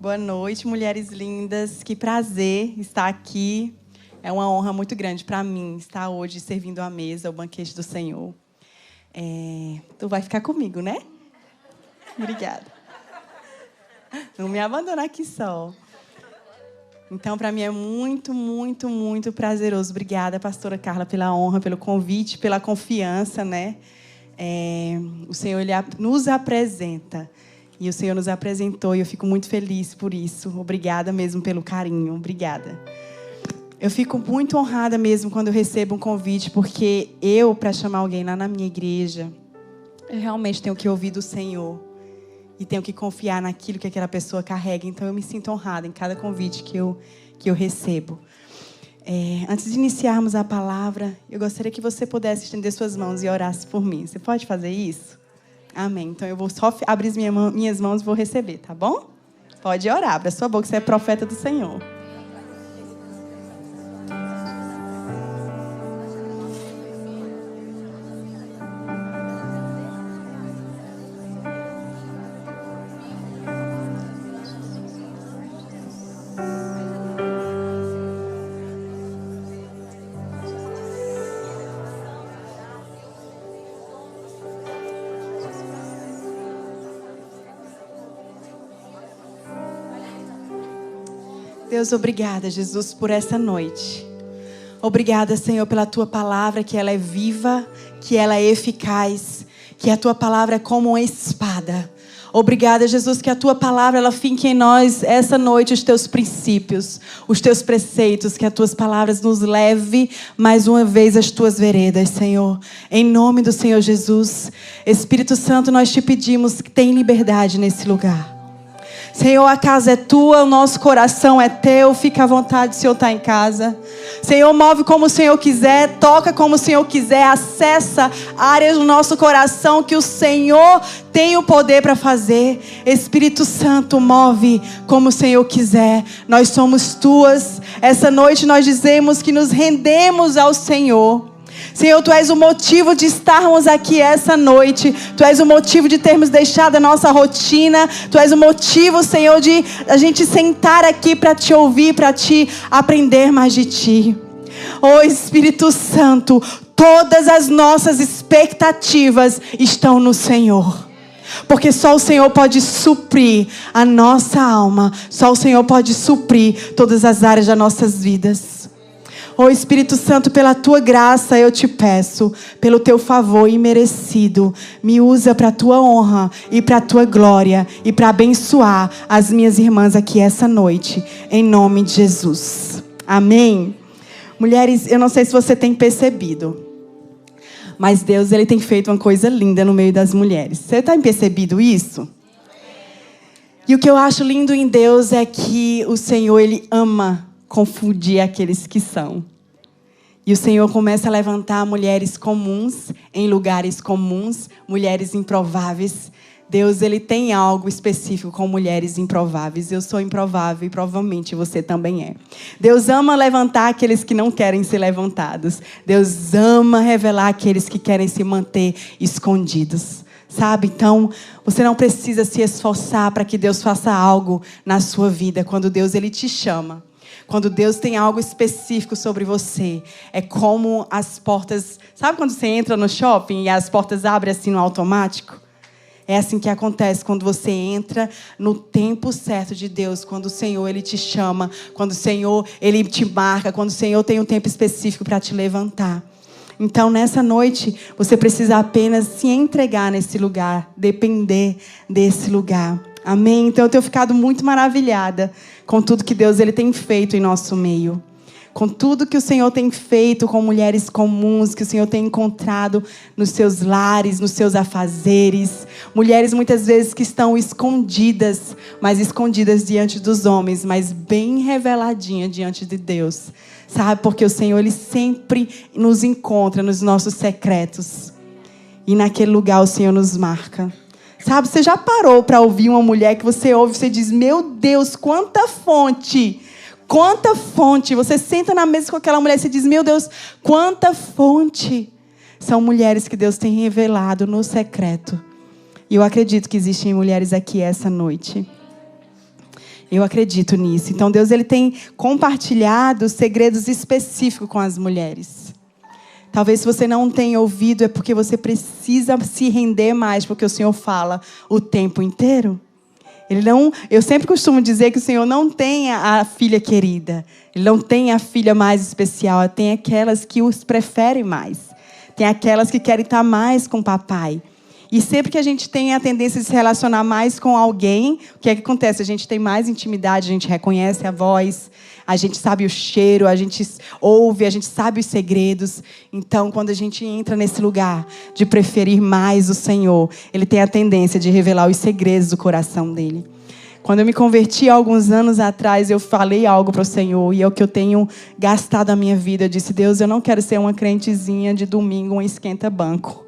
Boa noite, mulheres lindas. Que prazer estar aqui. É uma honra muito grande para mim estar hoje servindo à mesa, o banquete do Senhor. Tu vai ficar comigo, né? Obrigada. Não me abandonar aqui só. Então, para mim é muito, muito, muito prazeroso. Obrigada, pastora Carla, pela honra, pelo convite, pela confiança, né? O Senhor ele nos apresenta. E o Senhor nos apresentou e eu fico muito feliz por isso. Obrigada mesmo pelo carinho. Obrigada. Eu fico muito honrada mesmo quando eu recebo um convite, porque para chamar alguém lá na minha igreja, eu realmente tenho que ouvir do Senhor. E tenho que confiar naquilo que aquela pessoa carrega. Então, eu me sinto honrada em cada convite que eu recebo. Antes de iniciarmos a palavra, eu gostaria que você pudesse estender suas mãos e orasse por mim. Você pode fazer isso? Amém. Então, eu vou só abrir as minhas mãos e vou receber, tá bom? Pode orar. Abra sua boca, você é profeta do Senhor. Deus, obrigada, Jesus, por essa noite. Obrigada, Senhor, pela Tua palavra, que ela é viva, que ela é eficaz, que a Tua palavra é como uma espada. Obrigada, Jesus, que a Tua palavra, ela finque em nós, essa noite, os Teus princípios, os Teus preceitos, que as Tuas palavras nos leve, mais uma vez, às Tuas veredas, Senhor. Em nome do Senhor Jesus. Espírito Santo, nós Te pedimos que tenha liberdade nesse lugar. Senhor, a casa é Tua, o nosso coração é Teu. Fica à vontade, o Senhor está em casa. Senhor, move como o Senhor quiser, toca como o Senhor quiser, acessa áreas do nosso coração que o Senhor tem o poder para fazer. Espírito Santo, move como o Senhor quiser. Nós somos Tuas. Essa noite nós dizemos que nos rendemos ao Senhor. Senhor, Tu és o motivo de estarmos aqui essa noite. Tu és o motivo de termos deixado a nossa rotina. Tu és o motivo, Senhor, de a gente sentar aqui para Te ouvir, para Te aprender mais de Ti. Oh, Espírito Santo, todas as nossas expectativas estão no Senhor. Porque só o Senhor pode suprir a nossa alma. Só o Senhor pode suprir todas as áreas das nossas vidas. Oh, Espírito Santo, pela Tua graça eu Te peço, pelo Teu favor imerecido, me usa para a Tua honra e para a Tua glória e para abençoar as minhas irmãs aqui essa noite, em nome de Jesus. Amém? Mulheres, eu não sei se você tem percebido, mas Deus ele tem feito uma coisa linda no meio das mulheres. Você tem percebido isso? E o que eu acho lindo em Deus é que o Senhor ele ama confundir aqueles que são. E o Senhor começa a levantar mulheres comuns em lugares comuns, mulheres improváveis. Deus ele tem algo específico com mulheres improváveis. Eu sou improvável e provavelmente você também é. Deus ama levantar aqueles que não querem ser levantados. Deus ama revelar aqueles que querem se manter escondidos. Sabe? Então, você não precisa se esforçar para que Deus faça algo na sua vida. Quando Deus ele te chama. Quando Deus tem algo específico sobre você, é como as portas... Sabe quando você entra no shopping e as portas abrem assim no automático? É assim que acontece quando você entra no tempo certo de Deus, quando o Senhor ele te chama, quando o Senhor ele te marca, quando o Senhor tem um tempo específico para te levantar. Então, nessa noite, você precisa apenas se entregar nesse lugar, depender desse lugar. Amém? Então, eu tenho ficado muito maravilhada com tudo que Deus ele tem feito em nosso meio. Com tudo que o Senhor tem feito com mulheres comuns, que o Senhor tem encontrado nos seus lares, nos seus afazeres. Mulheres, muitas vezes, que estão escondidas, mas escondidas diante dos homens, mas bem reveladinha diante de Deus. Sabe? Porque o Senhor ele sempre nos encontra nos nossos secretos. E naquele lugar o Senhor nos marca. Sabe, você já parou para ouvir uma mulher que você ouve e você diz, meu Deus, quanta fonte! Quanta fonte! Você senta na mesa com aquela mulher e você diz, meu Deus, quanta fonte! São mulheres que Deus tem revelado no secreto. E eu acredito que existem mulheres aqui essa noite. Eu acredito nisso. Então Deus ele tem compartilhado segredos específicos com as mulheres. Talvez se você não tenha ouvido é porque você precisa se render mais, porque o Senhor fala o tempo inteiro. Eu sempre costumo dizer que o Senhor não tem a filha querida. Ele não tem a filha mais especial. Tem aquelas que os preferem mais. Tem aquelas que querem estar mais com o papai. E sempre que a gente tem a tendência de se relacionar mais com alguém, o que é que acontece? A gente tem mais intimidade, a gente reconhece a voz, a gente sabe o cheiro, a gente ouve, a gente sabe os segredos. Então, quando a gente entra nesse lugar de preferir mais o Senhor, Ele tem a tendência de revelar os segredos do coração dele. Quando eu me converti há alguns anos atrás, eu falei algo para o Senhor, e é o que eu tenho gastado a minha vida. Eu disse, Deus, eu não quero ser uma crentezinha de domingo, um esquenta-banco.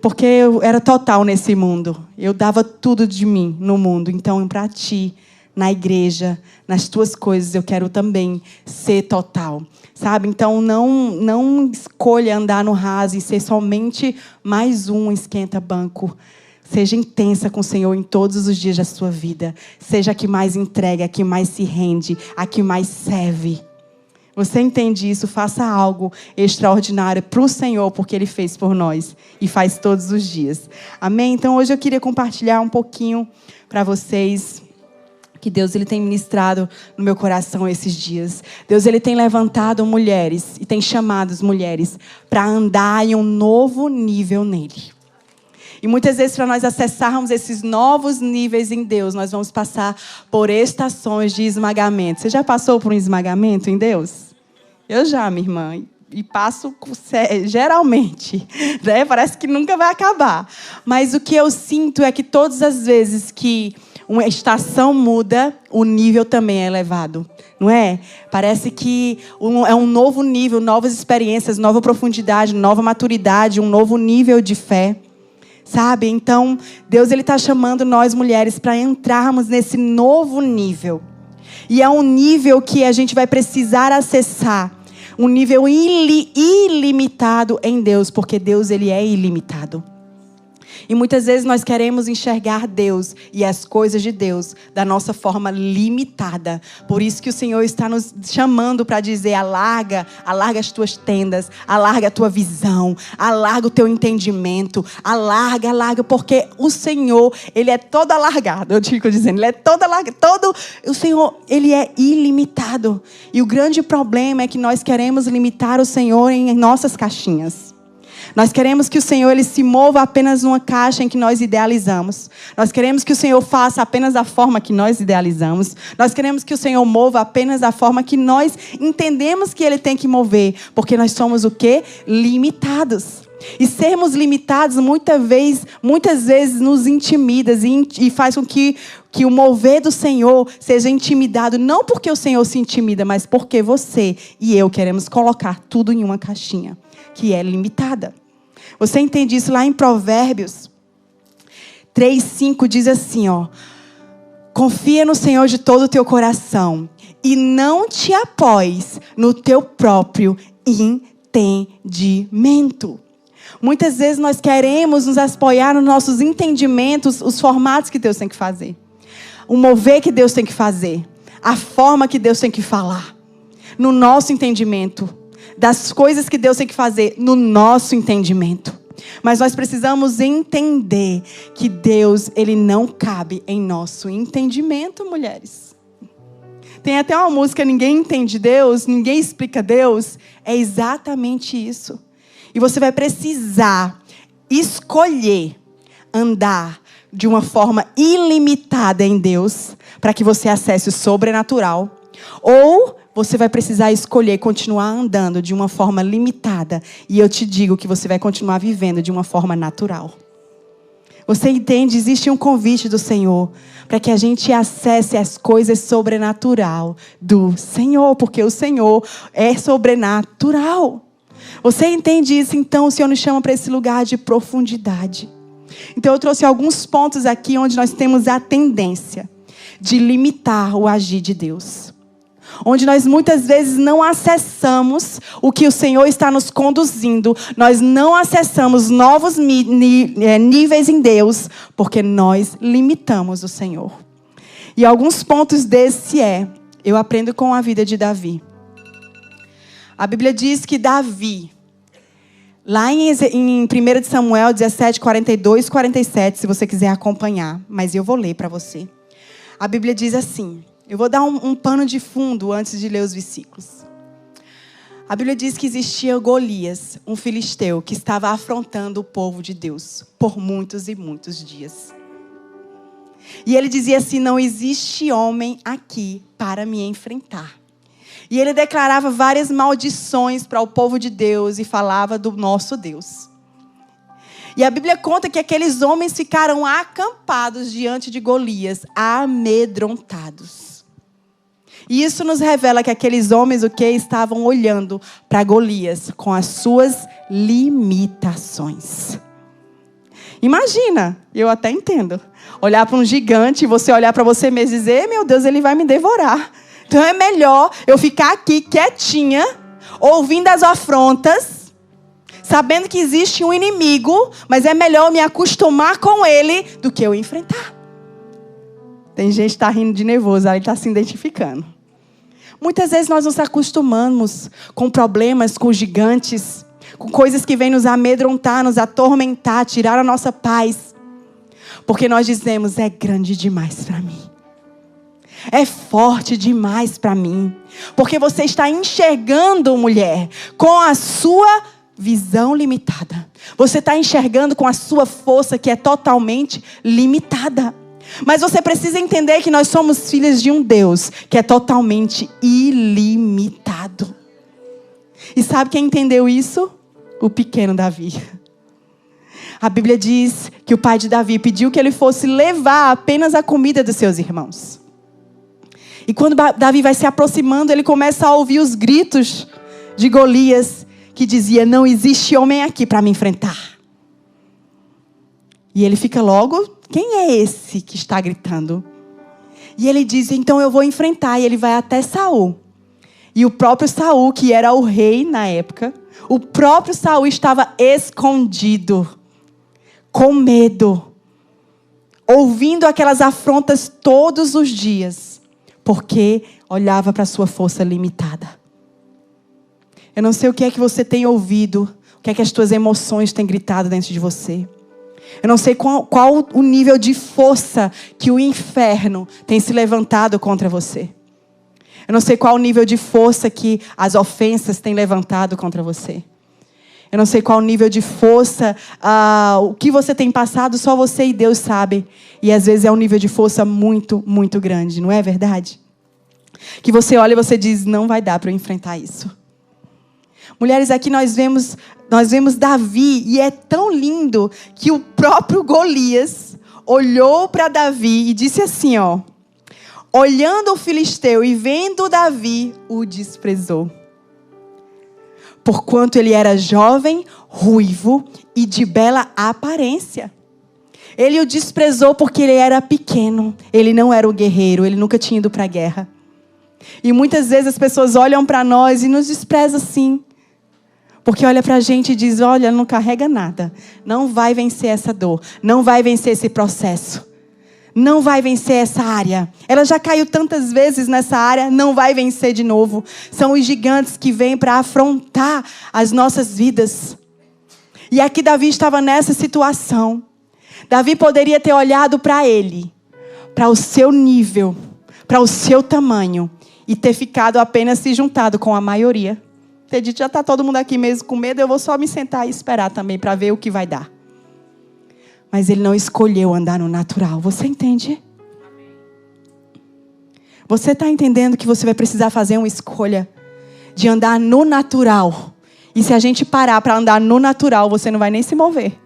Porque eu era total nesse mundo. Eu dava tudo de mim no mundo. Então, para ti, na igreja, nas tuas coisas, eu quero também ser total. Sabe? Então, não escolha andar no raso e ser somente mais um esquenta-banco. Seja intensa com o Senhor em todos os dias da sua vida. Seja a que mais entrega, a que mais se rende, a que mais serve. Você entende isso? Faça algo extraordinário para o Senhor, porque Ele fez por nós e faz todos os dias. Amém? Então, hoje eu queria compartilhar um pouquinho para vocês que Deus ele tem ministrado no meu coração esses dias. Deus ele tem levantado mulheres e tem chamado as mulheres para andar em um novo nível nele. E muitas vezes, para nós acessarmos esses novos níveis em Deus, nós vamos passar por estações de esmagamento. Você já passou por um esmagamento em Deus? Eu já, minha irmã. E passo geralmente. Né? Parece que nunca vai acabar. Mas o que eu sinto é que todas as vezes que uma estação muda, o nível também é elevado. Não é? Parece que é um novo nível, novas experiências, nova profundidade, nova maturidade, um novo nível de fé. Sabe? Então, Deus ele está chamando nós mulheres para entrarmos nesse novo nível. E é um nível que a gente vai precisar acessar. Um nível ilimitado em Deus, porque Deus ele é ilimitado. E muitas vezes nós queremos enxergar Deus e as coisas de Deus da nossa forma limitada. Por isso que o Senhor está nos chamando para dizer, alarga as tuas tendas, alarga a tua visão, alarga o teu entendimento, alarga, porque o Senhor, Ele é todo alargado. Eu fico dizendo, Ele é todo alargado, o Senhor, Ele é ilimitado. E o grande problema é que nós queremos limitar o Senhor em nossas caixinhas. Nós queremos que o Senhor ele se mova apenas numa caixa em que nós idealizamos. Nós queremos que o Senhor faça apenas da forma que nós idealizamos. Nós queremos que o Senhor mova apenas da forma que nós entendemos que Ele tem que mover. Porque nós somos o quê? Limitados. E sermos limitados muitas vezes nos intimida e faz com que o mover do Senhor seja intimidado. Não porque o Senhor se intimida, mas porque você e eu queremos colocar tudo em uma caixinha que é limitada. Você entende isso lá em Provérbios 3:5 diz assim, ó. Confia no Senhor de todo o teu coração e não te apoies no teu próprio entendimento. Muitas vezes nós queremos nos apoiar nos nossos entendimentos, os formatos que Deus tem que fazer. O mover que Deus tem que fazer. A forma que Deus tem que falar. No nosso entendimento. Das coisas que Deus tem que fazer no nosso entendimento. Mas nós precisamos entender que Deus, Ele não cabe em nosso entendimento, mulheres. Tem até uma música, Ninguém Entende Deus, Ninguém Explica Deus. É exatamente isso. E você vai precisar escolher andar de uma forma ilimitada em Deus, para que você acesse o sobrenatural. Ou você vai precisar escolher continuar andando de uma forma limitada. E eu te digo que você vai continuar vivendo de uma forma natural. Você entende? Existe um convite do Senhor para que a gente acesse as coisas sobrenatural do Senhor. Porque o Senhor é sobrenatural. Você entende isso? Então o Senhor nos chama para esse lugar de profundidade. Então eu trouxe alguns pontos aqui onde nós temos a tendência de limitar o agir de Deus. Onde nós muitas vezes não acessamos o que o Senhor está nos conduzindo. Nós não acessamos novos níveis em Deus, porque nós limitamos o Senhor. E alguns pontos desse eu aprendo com a vida de Davi. A Bíblia diz que Davi, lá em 1 Samuel 17, 42, 47, se você quiser acompanhar, mas eu vou ler para você. A Bíblia diz assim, eu vou dar um pano de fundo antes de ler os versículos. A Bíblia diz que existia Golias, um filisteu, que estava afrontando o povo de Deus por muitos e muitos dias. E ele dizia assim, não existe homem aqui para me enfrentar. E ele declarava várias maldições para o povo de Deus e falava do nosso Deus. E a Bíblia conta que aqueles homens ficaram acampados diante de Golias, amedrontados. E isso nos revela que aqueles homens estavam olhando para Golias com as suas limitações. Imagina, eu até entendo, olhar para um gigante, você olhar para você mesmo e dizer, meu Deus, ele vai me devorar. Então é melhor eu ficar aqui quietinha, ouvindo as afrontas, sabendo que existe um inimigo, mas é melhor eu me acostumar com ele do que eu enfrentar. Tem gente que está rindo de nervoso, aí está se identificando. Muitas vezes nós nos acostumamos com problemas, com gigantes, com coisas que vêm nos amedrontar, nos atormentar, tirar a nossa paz. Porque nós dizemos, é grande demais para mim. É forte demais para mim. Porque você está enxergando, mulher, com a sua visão limitada. Você está enxergando com a sua força que é totalmente limitada. Mas você precisa entender que nós somos filhas de um Deus que é totalmente ilimitado. E sabe quem entendeu isso? O pequeno Davi. A Bíblia diz que o pai de Davi pediu que ele fosse levar apenas a comida dos seus irmãos. E quando Davi vai se aproximando, ele começa a ouvir os gritos de Golias, que dizia, não existe homem aqui para me enfrentar. E ele fica logo, quem é esse que está gritando? E ele diz, então eu vou enfrentar. E ele vai até Saul. E o próprio Saul, que era o rei na época, o próprio Saul estava escondido, com medo, ouvindo aquelas afrontas todos os dias. Porque olhava para a sua força limitada. Eu não sei o que é que você tem ouvido, o que é que as tuas emoções têm gritado dentro de você. Eu não sei qual o nível de força que o inferno tem se levantado contra você. Eu não sei qual o nível de força que as ofensas têm levantado contra você. Eu não sei qual o nível de força, o que você tem passado, só você e Deus sabe. E às vezes é um nível de força muito, muito grande, não é verdade? Que você olha e você diz, não vai dar para eu enfrentar isso. Mulheres, aqui nós vemos Davi, e é tão lindo que o próprio Golias olhou para Davi e disse assim, olhando o filisteu e vendo Davi, o desprezou. Porquanto ele era jovem, ruivo e de bela aparência. Ele o desprezou porque ele era pequeno. Ele não era o guerreiro, ele nunca tinha ido para a guerra. E muitas vezes as pessoas olham para nós e nos desprezam assim. Porque olha para a gente e diz, olha, não carrega nada. Não vai vencer essa dor. Não vai vencer esse processo. Não vai vencer essa área. Ela já caiu tantas vezes nessa área, não vai vencer de novo. São os gigantes que vêm para afrontar as nossas vidas. E aqui Davi estava nessa situação. Davi poderia ter olhado para ele, para o seu nível, para o seu tamanho, e ter ficado apenas se juntado com a maioria. Ter dito, já está todo mundo aqui mesmo com medo, eu vou só me sentar e esperar também para ver o que vai dar. Mas ele não escolheu andar no natural. Você entende? Você está entendendo que você vai precisar fazer uma escolha de andar no natural. E se a gente parar para andar no natural, você não vai nem se mover.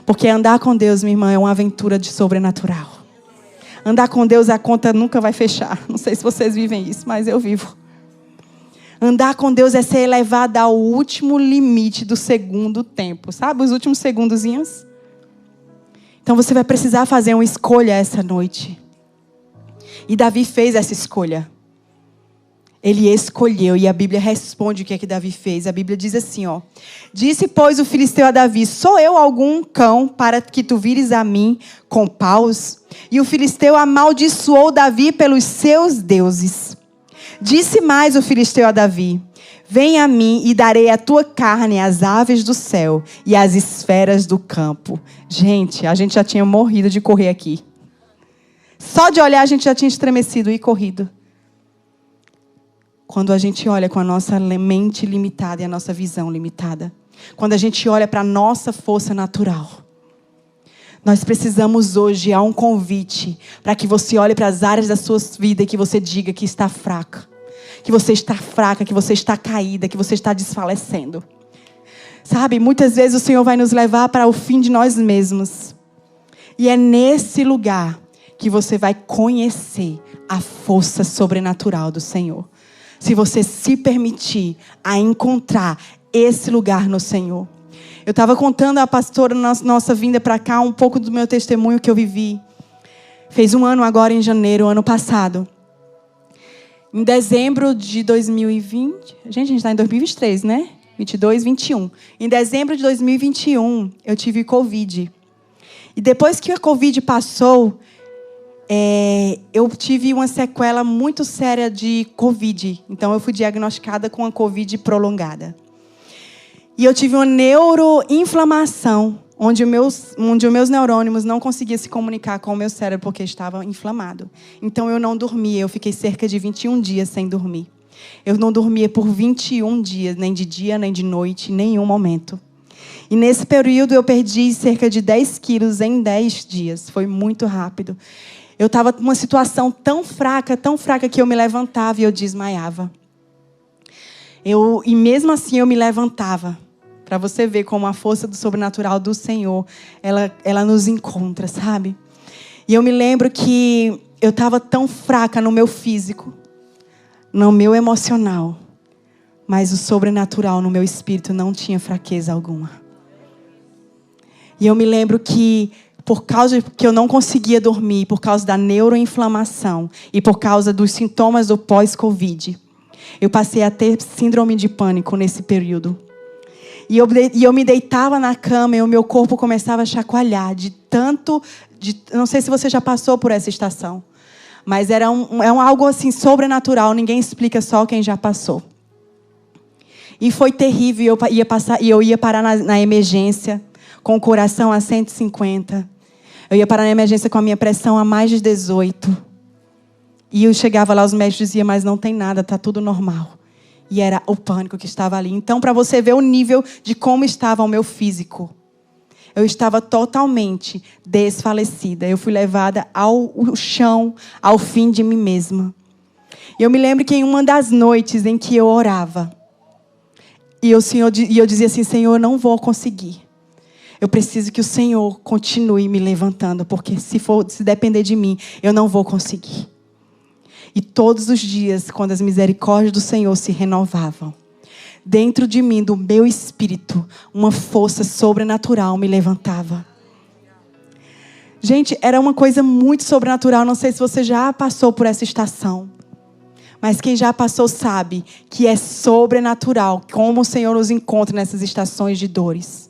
Porque andar com Deus, minha irmã, é uma aventura de sobrenatural. Andar com Deus, a conta nunca vai fechar. Não sei se vocês vivem isso, mas eu vivo. Andar com Deus é ser elevado ao último limite do segundo tempo. Sabe, os últimos segundozinhos? Então você vai precisar fazer uma escolha essa noite. E Davi fez essa escolha. Ele escolheu, e a Bíblia responde o que é que Davi fez. A Bíblia diz assim, ó. Disse, pois, o filisteu a Davi, sou eu algum cão para que tu vires a mim com paus? E o filisteu amaldiçoou Davi pelos seus deuses. Disse mais o filisteu a Davi, vem a mim e darei a tua carne às aves do céu e às esferas do campo. Gente, a gente já tinha morrido de correr aqui. Só de olhar a gente já tinha estremecido e corrido. Quando a gente olha com a nossa mente limitada e a nossa visão limitada. Quando a gente olha para a nossa força natural. Nós precisamos hoje, há um convite para que você olhe para as áreas da sua vida e que você diga que está fraca. Que você está fraca, que você está caída, que você está desfalecendo. Sabe, muitas vezes o Senhor vai nos levar para o fim de nós mesmos. E é nesse lugar que você vai conhecer a força sobrenatural do Senhor. Se você se permitir a encontrar esse lugar no Senhor. Eu estava contando à pastora na nossa vinda para cá um pouco do meu testemunho que eu vivi. Fez 1 ano agora em janeiro, ano passado. Em dezembro de 2020... Gente, a gente está em 2023, né? 22, 21. Em dezembro de 2021, eu tive Covid. E depois que a Covid passou... eu tive uma sequela muito séria de Covid. Então, eu fui diagnosticada com uma Covid prolongada. E eu tive uma neuroinflamação, onde os meus neurônios não conseguiam se comunicar com o meu cérebro porque estava inflamado. Então, eu não dormia. Eu fiquei cerca de 21 dias sem dormir. Eu não dormia por 21 dias, nem de dia, nem de noite, em nenhum momento. E nesse período, eu perdi cerca de 10 quilos em 10 dias. Foi muito rápido. Eu estava numa situação tão fraca que eu me levantava e eu desmaiava. E mesmo assim eu me levantava. Para você ver como a força do sobrenatural do Senhor, ela nos encontra, sabe? E eu me lembro que eu estava tão fraca no meu físico, no meu emocional, mas o sobrenatural no meu espírito não tinha fraqueza alguma. E eu me lembro que por causa que eu não conseguia dormir, por causa da neuroinflamação e por causa dos sintomas do pós-Covid, eu passei a ter síndrome de pânico nesse período. E eu me deitava na cama e o meu corpo começava a chacoalhar não sei se você já passou por essa estação, mas era algo assim sobrenatural, ninguém explica, só quem já passou. E foi terrível, eu ia parar na emergência com o coração a 150. Eu ia parar na emergência com a minha pressão a mais de 18. E eu chegava lá, os médicos diziam, mas não tem nada, está tudo normal. E era o pânico que estava ali. Então, para você ver o nível de como estava o meu físico. Eu estava totalmente desfalecida. Eu fui levada ao chão, ao fim de mim mesma. E eu me lembro que em uma das noites em que eu orava, e eu dizia assim, Senhor, eu não vou conseguir. Eu preciso que o Senhor continue me levantando, porque se depender de mim, eu não vou conseguir. E todos os dias, quando as misericórdias do Senhor se renovavam, dentro de mim, do meu espírito, uma força sobrenatural me levantava. Gente, era uma coisa muito sobrenatural. Não sei se você já passou por essa estação. Mas quem já passou sabe que é sobrenatural como o Senhor nos encontra nessas estações de dores.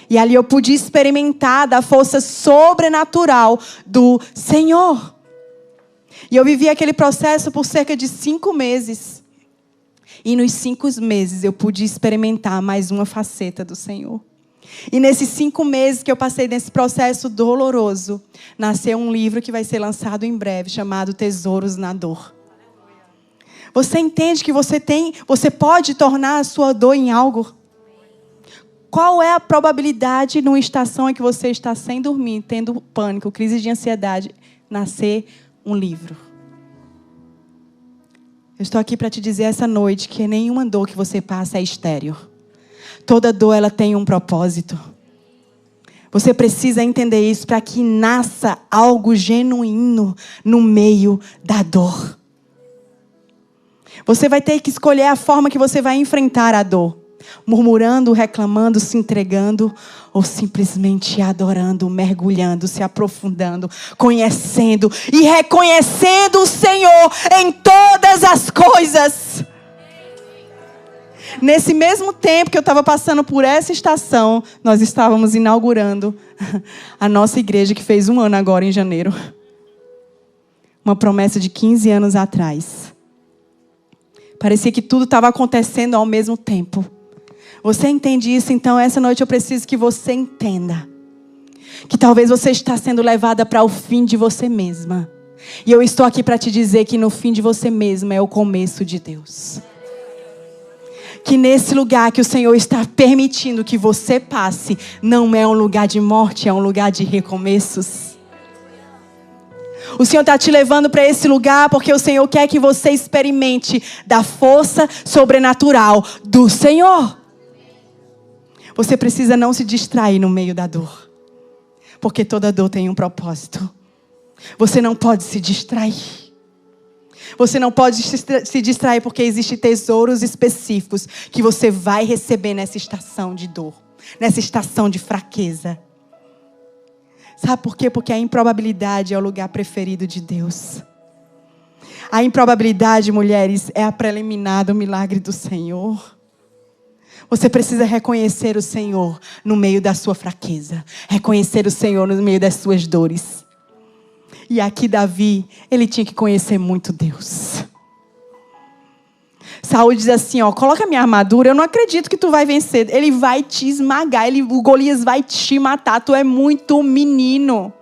E ali eu pude experimentar da força sobrenatural do Senhor. E eu vivi aquele processo por cerca de 5 meses. E nos 5 meses eu pude experimentar mais uma faceta do Senhor. E nesses 5 meses que eu passei nesse processo doloroso, nasceu um livro que vai ser lançado em breve, chamado Tesouros na Dor. Você entende que você pode tornar a sua dor em algo? Qual é a probabilidade numa estação em que você está sem dormir, tendo pânico, crise de ansiedade, nascer um livro? Eu estou aqui para te dizer essa noite que nenhuma dor que você passa é estéril. Toda dor ela tem um propósito. Você precisa entender isso para que nasça algo genuíno no meio da dor. Você vai ter que escolher a forma que você vai enfrentar a dor. Murmurando, reclamando, se entregando, ou simplesmente adorando, mergulhando, se aprofundando, conhecendo e reconhecendo o Senhor em todas as coisas. Nesse mesmo tempo que eu estava passando por essa estação, nós estávamos inaugurando a nossa igreja, que fez 1 ano agora em janeiro. Uma promessa de 15 anos atrás. Parecia que tudo estava acontecendo ao mesmo tempo. Você entende isso? Então essa noite eu preciso que você entenda que talvez você está sendo levada para o fim de você mesma. E eu estou aqui para te dizer que no fim de você mesma é o começo de Deus. Que nesse lugar que o Senhor está permitindo que você passe, não é um lugar de morte, é um lugar de recomeços. O Senhor está te levando para esse lugar porque o Senhor quer que você experimente da força sobrenatural do Senhor. Você precisa não se distrair no meio da dor. Porque toda dor tem um propósito. Você não pode se distrair. Você não pode se distrair porque existem tesouros específicos que você vai receber nessa estação de dor. Nessa estação de fraqueza. Sabe por quê? Porque a improbabilidade é o lugar preferido de Deus. A improbabilidade, mulheres, é a preliminar do milagre do Senhor. Você precisa reconhecer o Senhor no meio da sua fraqueza. Reconhecer o Senhor no meio das suas dores. E aqui Davi, ele tinha que conhecer muito Deus. Saúl diz assim, coloca a minha armadura, eu não acredito que tu vai vencer. Ele vai te esmagar, o Golias vai te matar, tu é muito menino.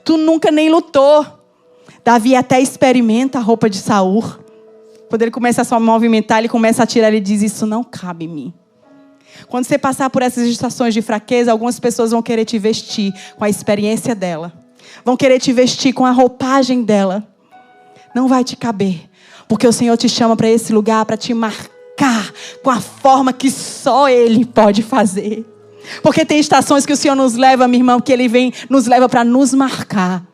Tu nunca nem lutou. Davi até experimenta a roupa de Saúl. Quando ele começa a se movimentar, ele começa a tirar, ele diz, isso não cabe em mim. Quando você passar por essas estações de fraqueza, algumas pessoas vão querer te vestir com a experiência dela. Vão querer te vestir com a roupagem dela. Não vai te caber. Porque o Senhor te chama para esse lugar para te marcar com a forma que só Ele pode fazer. Porque tem estações que o Senhor nos leva, minha irmã, que Ele nos leva para nos marcar.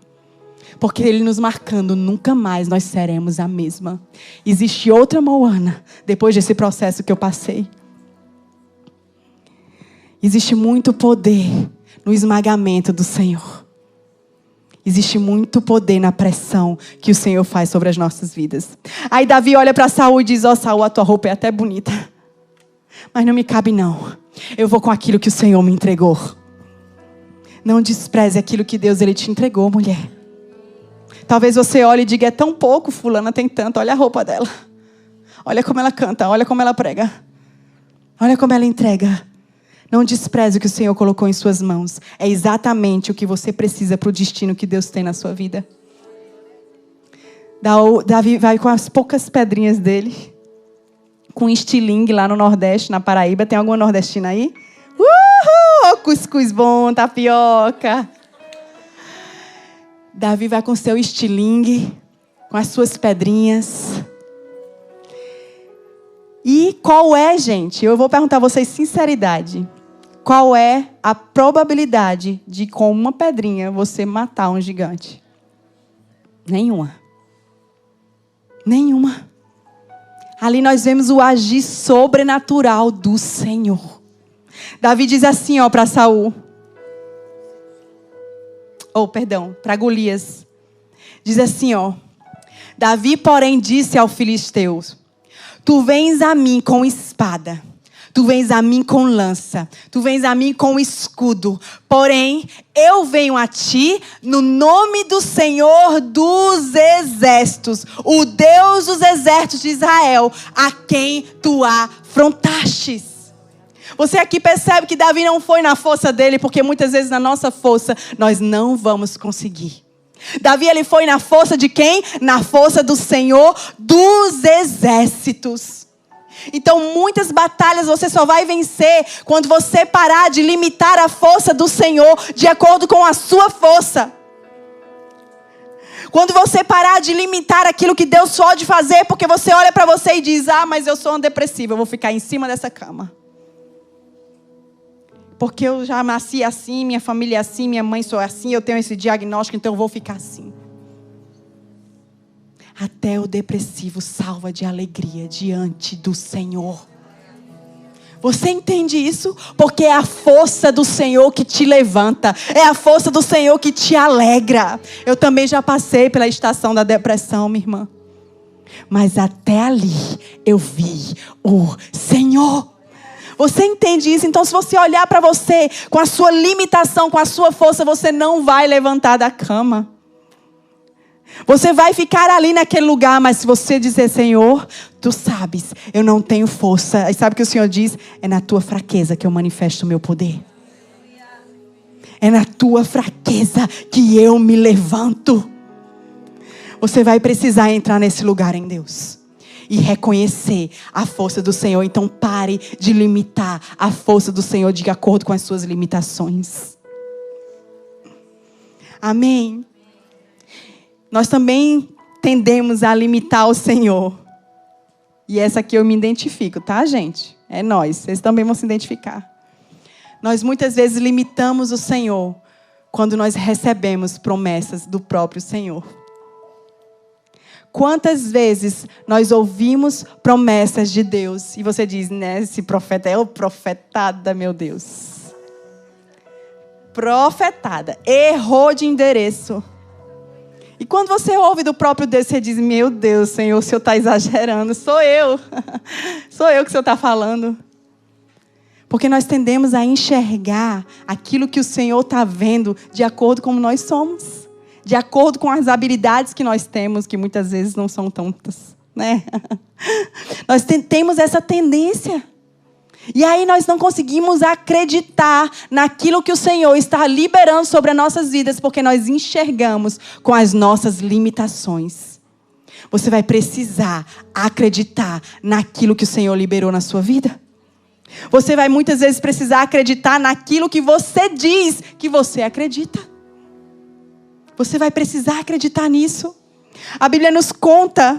Porque Ele nos marcando, nunca mais nós seremos a mesma. Existe outra Moana depois desse processo que eu passei. Existe muito poder no esmagamento do Senhor. Existe muito poder na pressão que o Senhor faz sobre as nossas vidas. Aí Davi olha para Saúl e diz, Saúl, a tua roupa é até bonita. Mas não me cabe não. Eu vou com aquilo que o Senhor me entregou. Não despreze aquilo que Deus ele te entregou, mulher. Talvez você olhe e diga, é tão pouco, fulana tem tanto. Olha a roupa dela. Olha como ela canta, olha como ela prega. Olha como ela entrega. Não despreze o que o Senhor colocou em suas mãos. É exatamente o que você precisa para o destino que Deus tem na sua vida. Davi vai com as poucas pedrinhas dele. Com estilingue lá no Nordeste, na Paraíba. Tem alguma nordestina aí? Uhul! Cuscuz bom, tapioca. Davi vai com seu estilingue. Com as suas pedrinhas. E qual é, gente? Eu vou perguntar a vocês sinceridade. Qual é a probabilidade de com uma pedrinha você matar um gigante? Nenhuma. Nenhuma. Ali nós vemos o agir sobrenatural do Senhor. Davi diz assim, para Saúl. Para Golias. Diz assim, Davi, porém, disse ao filisteu: tu vens a mim com espada. Tu vens a mim com lança. Tu vens a mim com escudo. Porém, eu venho a ti no nome do Senhor dos exércitos. O Deus dos exércitos de Israel, a quem tu afrontastes. Você aqui percebe que Davi não foi na força dele, porque muitas vezes na nossa força nós não vamos conseguir. Davi, ele foi na força de quem? Na força do Senhor dos exércitos. Então, muitas batalhas você só vai vencer quando você parar de limitar a força do Senhor de acordo com a sua força. Quando você parar de limitar aquilo que Deus pode fazer, porque você olha para você e diz, mas eu sou uma depressiva, eu vou ficar em cima dessa cama. Porque eu já nasci assim, minha família é assim, minha mãe sou assim, eu tenho esse diagnóstico, então eu vou ficar assim. Até o depressivo salva de alegria diante do Senhor. Você entende isso? Porque é a força do Senhor que te levanta. É a força do Senhor que te alegra. Eu também já passei pela estação da depressão, minha irmã. Mas até ali eu vi o Senhor. Você entende isso? Então se você olhar para você com a sua limitação, com a sua força, você não vai levantar da cama. Você vai ficar ali naquele lugar, mas se você dizer, Senhor, tu sabes, eu não tenho força. E sabe o que o Senhor diz? É na tua fraqueza que eu manifesto o meu poder. É na tua fraqueza que eu me levanto. Você vai precisar entrar nesse lugar em Deus e reconhecer a força do Senhor. Então pare de limitar a força do Senhor de acordo com as suas limitações. Amém. Nós também tendemos a limitar o Senhor. E essa aqui eu me identifico, tá, gente? É nós. Vocês também vão se identificar. Nós muitas vezes limitamos o Senhor quando nós recebemos promessas do próprio Senhor. Quantas vezes nós ouvimos promessas de Deus e você diz, né, esse profeta é o profetada, meu Deus. Profetada. Errou de endereço. E quando você ouve do próprio Deus, você diz, meu Deus, Senhor, o Senhor está exagerando. Sou eu. Sou eu que o Senhor está falando. Porque nós tendemos a enxergar aquilo que o Senhor está vendo de acordo com como nós somos. De acordo com as habilidades que nós temos, que muitas vezes não são tantas, né? Nós temos essa tendência. E aí nós não conseguimos acreditar naquilo que o Senhor está liberando sobre as nossas vidas, porque nós enxergamos com as nossas limitações. Você vai precisar acreditar naquilo que o Senhor liberou na sua vida. Você vai muitas vezes precisar acreditar naquilo que você diz que você acredita. Você vai precisar acreditar nisso. A Bíblia nos conta,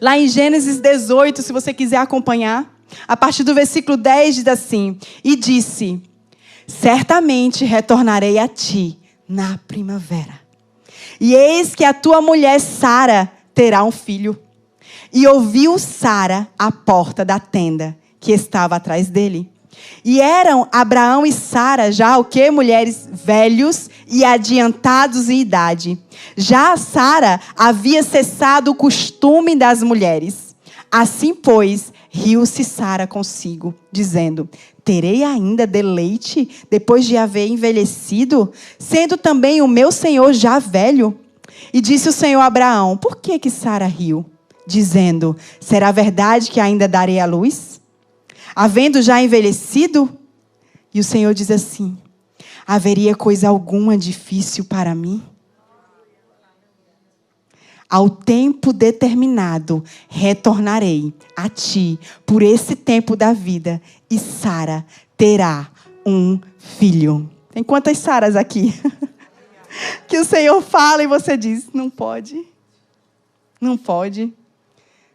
lá em Gênesis 18, se você quiser acompanhar, a partir do versículo 10 diz assim, e disse, certamente retornarei a ti na primavera. E eis que a tua mulher Sara terá um filho. E ouviu Sara à porta da tenda que estava atrás dele. E eram Abraão e Sara já o quê? Mulheres velhos e adiantados em idade. Já Sara havia cessado o costume das mulheres. Assim, pois, riu-se Sara consigo, dizendo, terei ainda deleite depois de haver envelhecido, sendo também o meu senhor já velho? E disse o Senhor a Abraão, por que Sara riu? Dizendo, será verdade que ainda darei à luz? Havendo já envelhecido? E o Senhor diz assim, haveria coisa alguma difícil para mim? Ao tempo determinado, retornarei a ti por esse tempo da vida, e Sara terá um filho. Tem quantas Saras aqui? Que o Senhor fala e você diz, não pode. Não pode.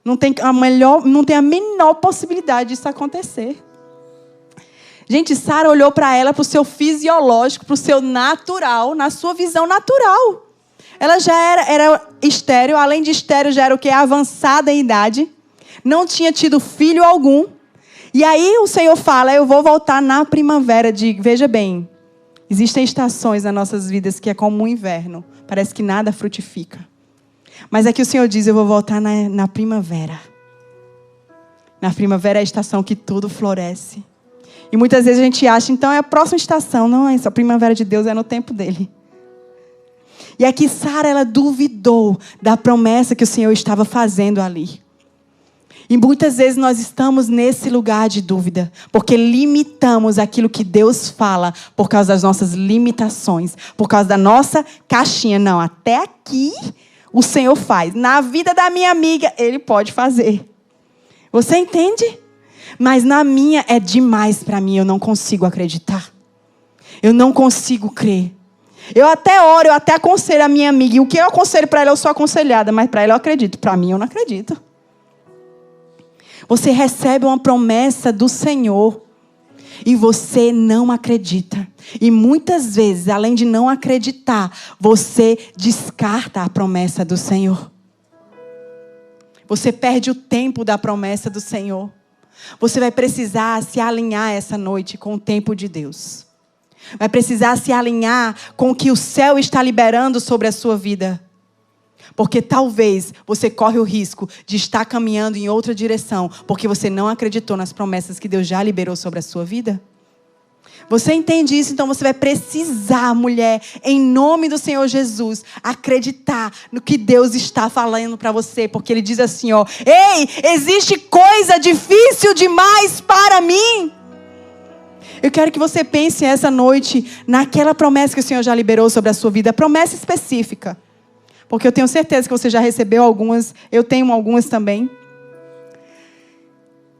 Não tem a menor possibilidade disso acontecer. Gente, Sara olhou para ela, para o seu fisiológico, para o seu natural, na sua visão natural. Ela já era estéril, além de estéril, já era o quê? Avançada em idade. Não tinha tido filho algum. E aí o Senhor fala, eu vou voltar na primavera. Veja bem, existem estações nas nossas vidas que é como o inverno. Parece que nada frutifica. Mas aqui o Senhor diz, eu vou voltar na primavera. Na primavera é a estação que tudo floresce. E muitas vezes a gente acha, então é a próxima estação. Não, essa primavera de Deus é no tempo dele. E aqui Sara, ela duvidou da promessa que o Senhor estava fazendo ali. E muitas vezes nós estamos nesse lugar de dúvida, porque limitamos aquilo que Deus fala por causa das nossas limitações, por causa da nossa caixinha. Não, até aqui o Senhor faz. Na vida da minha amiga, Ele pode fazer. Você entende? Mas na minha é demais para mim, eu não consigo acreditar. Eu não consigo crer. Eu até oro, eu até aconselho a minha amiga. E o que eu aconselho para ela, eu sou aconselhada. Mas para ela eu acredito. Para mim eu não acredito. Você recebe uma promessa do Senhor. E você não acredita. E muitas vezes, além de não acreditar, você descarta a promessa do Senhor. Você perde o tempo da promessa do Senhor. Você vai precisar se alinhar essa noite com o tempo de Deus. Vai precisar se alinhar com o que o céu está liberando sobre a sua vida. Porque talvez você corre o risco de estar caminhando em outra direção, porque você não acreditou nas promessas que Deus já liberou sobre a sua vida. Você entende isso? Então você vai precisar, mulher, em nome do Senhor Jesus, acreditar no que Deus está falando para você. Porque Ele diz assim, ó: ei, existe coisa difícil demais para mim. Eu quero que você pense essa noite naquela promessa que o Senhor já liberou sobre a sua vida. Promessa específica. Porque eu tenho certeza que você já recebeu algumas. Eu tenho algumas também.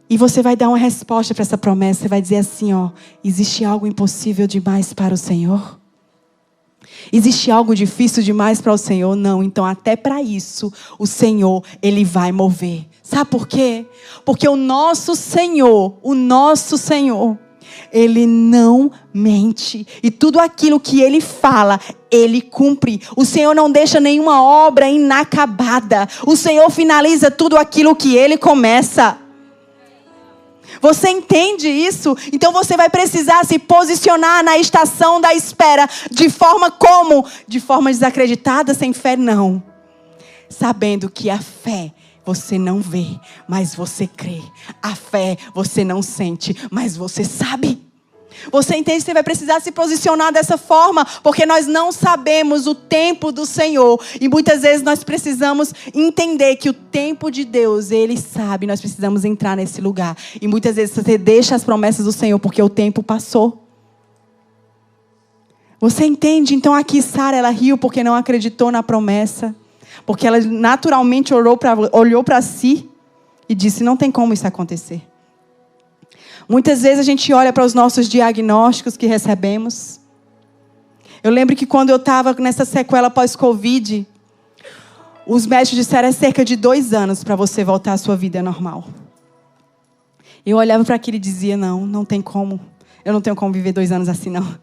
E você vai dar uma resposta para essa promessa. Você vai dizer assim, ó: existe algo impossível demais para o Senhor? Existe algo difícil demais para o Senhor? Não. Então até para isso o Senhor, Ele vai mover. Sabe por quê? Porque o nosso Senhor, Ele não mente. E tudo aquilo que Ele fala, Ele cumpre. O Senhor não deixa nenhuma obra inacabada. O Senhor finaliza tudo aquilo que Ele começa. Você entende isso? Então você vai precisar se posicionar na estação da espera. De forma como? De forma desacreditada, sem fé? Não. Sabendo que a fé você não vê, mas você crê. A fé você não sente, mas você sabe. Você entende que você vai precisar se posicionar dessa forma, porque nós não sabemos o tempo do Senhor. E muitas vezes nós precisamos entender que o tempo de Deus, Ele sabe. Nós precisamos entrar nesse lugar. E muitas vezes você deixa as promessas do Senhor, porque o tempo passou. Você entende? Então aqui Sara, ela riu porque não acreditou na promessa. Porque ela naturalmente olhou para si e disse, não tem como isso acontecer. Muitas vezes a gente olha para os nossos diagnósticos que recebemos. Eu lembro que quando eu estava nessa sequela pós-Covid, os médicos disseram, é cerca de 2 anos para você voltar à sua vida normal. Eu olhava para aquilo e dizia, não tem como. Eu não tenho como viver 2 anos assim, não.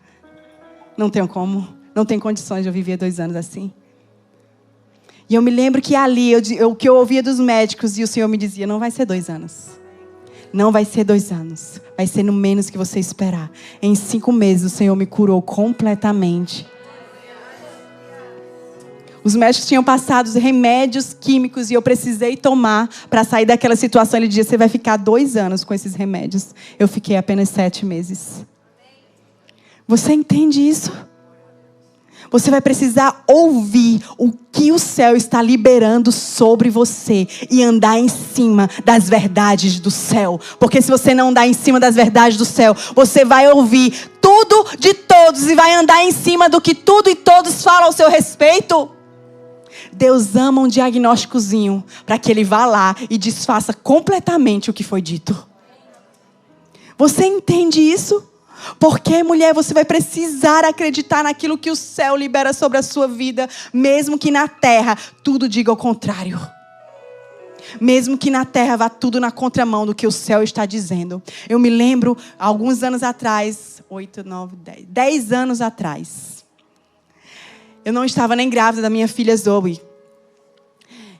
Não tenho como. Não tem condições de eu viver 2 anos assim. E eu me lembro que ali, o que eu ouvia dos médicos, e o Senhor me dizia, não vai ser 2 anos. Não vai ser 2 anos. Vai ser no menos que você esperar. Em 5 meses o Senhor me curou completamente. Os médicos tinham passado os remédios químicos e eu precisei tomar para sair daquela situação. Ele dizia, você vai ficar 2 anos com esses remédios. Eu fiquei apenas 7 meses. Você entende isso? Você vai precisar ouvir o que o céu está liberando sobre você e andar em cima das verdades do céu. Porque se você não andar em cima das verdades do céu, você vai ouvir tudo de todos e vai andar em cima do que tudo e todos falam ao seu respeito. Deus ama um diagnósticozinho para que Ele vá lá e desfaça completamente o que foi dito. Você entende isso? Porque, mulher, você vai precisar acreditar naquilo que o céu libera sobre a sua vida, mesmo que na terra tudo diga o contrário. Mesmo que na terra vá tudo na contramão do que o céu está dizendo. Eu me lembro, alguns anos atrás, 10 anos atrás, eu não estava nem grávida da minha filha Zoe.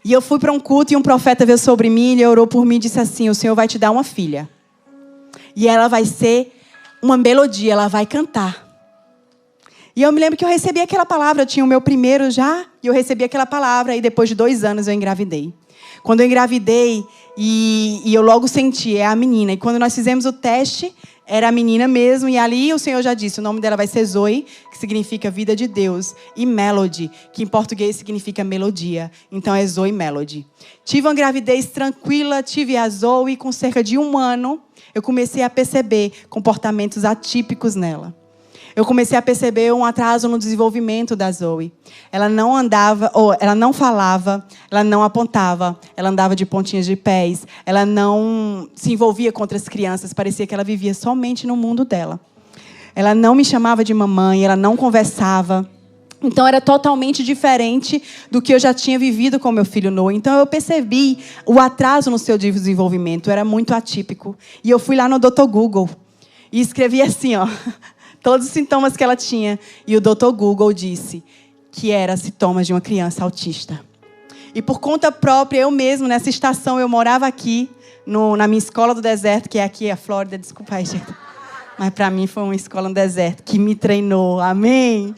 E eu fui para um culto e um profeta veio sobre mim, ele orou por mim e disse assim, o Senhor vai te dar uma filha. E ela vai ser uma melodia, ela vai cantar. E eu me lembro que eu recebi aquela palavra, eu tinha o meu primeiro já, e eu recebi aquela palavra, e depois de 2 anos eu engravidei. Quando eu engravidei, e eu logo senti, é a menina. E quando nós fizemos o teste, era a menina mesmo, e ali o Senhor já disse, o nome dela vai ser Zoe, que significa vida de Deus, e Melody, que em português significa melodia. Então é Zoe Melody. Tive uma gravidez tranquila, tive a Zoe, com cerca de 1 ano, eu comecei a perceber comportamentos atípicos nela. Eu comecei a perceber um atraso no desenvolvimento da Zoe. Ela não andava, ou ela não falava, ela não apontava, ela andava de pontinhas de pés, ela não se envolvia com outras crianças, parecia que ela vivia somente no mundo dela. Ela não me chamava de mamãe, ela não conversava. Então era totalmente diferente do que eu já tinha vivido com meu filho Noah. Então eu percebi o atraso no seu desenvolvimento, era muito atípico. E eu fui lá no Dr. Google e escrevi assim, ó, todos os sintomas que ela tinha. E o Dr. Google disse que eram sintomas de uma criança autista. E por conta própria, eu mesmo, nessa estação, eu morava aqui, na minha escola do deserto, que é aqui a Flórida, desculpa aí, gente. Mas para mim foi uma escola no deserto que me treinou, amém?